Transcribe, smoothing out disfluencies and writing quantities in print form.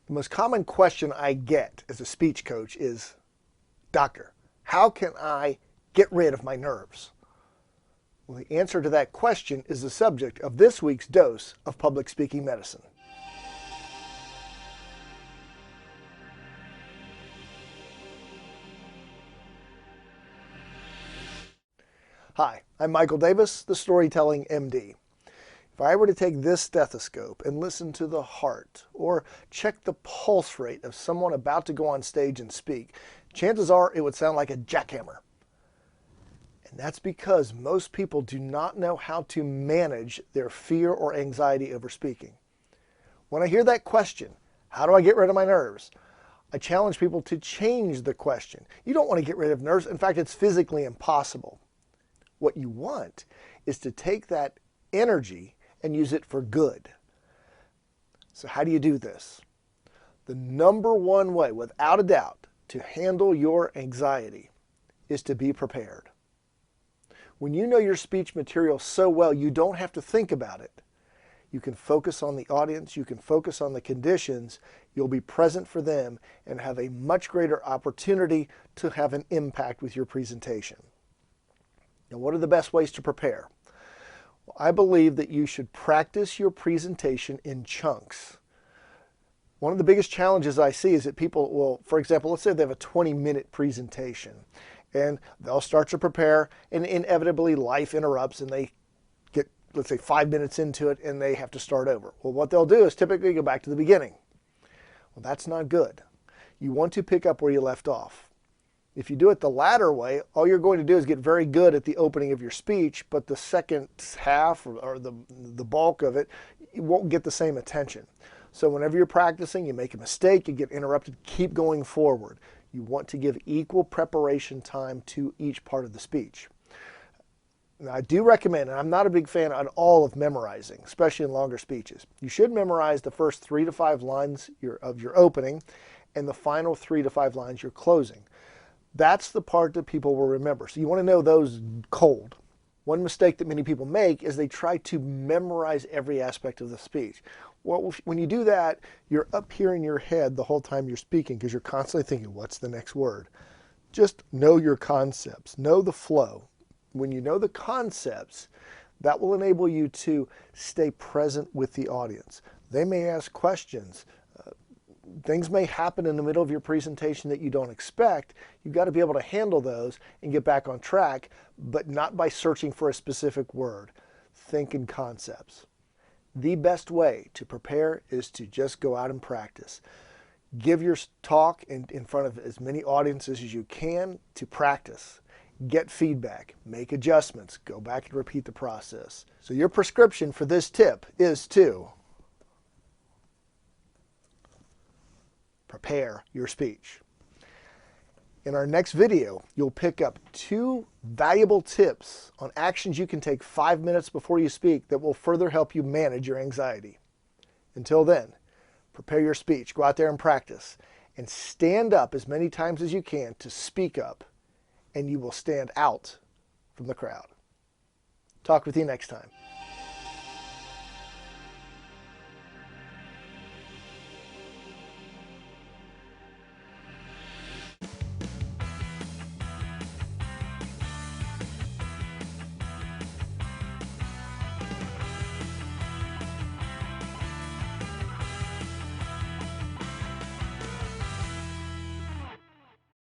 The most common question I get as a speech coach is, Doctor, how can I get rid of my nerves? Well, the answer to that question is the subject of this week's dose of public speaking medicine. Hi, I'm Michael Davis, the Storytelling MD. If I were to take this stethoscope and listen to the heart or check the pulse rate of someone about to go on stage and speak, chances are it would sound like a jackhammer. And that's because most people do not know how to manage their fear or anxiety over speaking. When I hear that question, how do I get rid of my nerves? I challenge people to change the question. You don't want to get rid of nerves. In fact, it's physically impossible. What you want is to take that energy and use it for good. So how do you do this? The number one way, without a doubt, to handle your anxiety is to be prepared. When you know your speech material so well, you don't have to think about it. You can focus on the audience, you can focus on the conditions, you'll be present for them and have a much greater opportunity to have an impact with your presentation. Now, what are the best ways to prepare? Well, I believe that you should practice your presentation in chunks. One of the biggest challenges I see is that people will, for example, let's say they have a 20-minute presentation and they'll start to prepare and inevitably life interrupts and they get, let's say, 5 minutes into it and they have to start over. Well, what they'll do is typically go back to the beginning. Well, that's not good. You want to pick up where you left off. If you do it the latter way, all you're going to do is get very good at the opening of your speech, but the second half or the bulk of it, you won't get the same attention. So whenever you're practicing, you make a mistake, you get interrupted, keep going forward. You want to give equal preparation time to each part of the speech. Now, I do recommend, and I'm not a big fan at all of memorizing, especially in longer speeches. You should memorize the first 3 to 5 lines of your opening and the final 3 to 5 lines you're closing. That's the part that people will remember. So you want to know those cold. One mistake that many people make is they try to memorize every aspect of the speech. Well, when you do that, you're up here in your head the whole time you're speaking because you're constantly thinking, what's the next word? Just know your concepts, know the flow. When you know the concepts, that will enable you to stay present with the audience. They may ask questions. Things may happen in the middle of your presentation that you don't expect. You've got to be able to handle those and get back on track, but not by searching for a specific word. Think in concepts. The best way to prepare is to just go out and practice. Give your talk in front of as many audiences as you can to practice. Get feedback, make adjustments, go back and repeat the process. So your prescription for this tip is to prepare your speech. In our next video, you'll pick up 2 valuable tips on actions you can take 5 minutes before you speak that will further help you manage your anxiety. Until then, prepare your speech, go out there and practice, and stand up as many times as you can to speak up, and you will stand out from the crowd. Talk with you next time.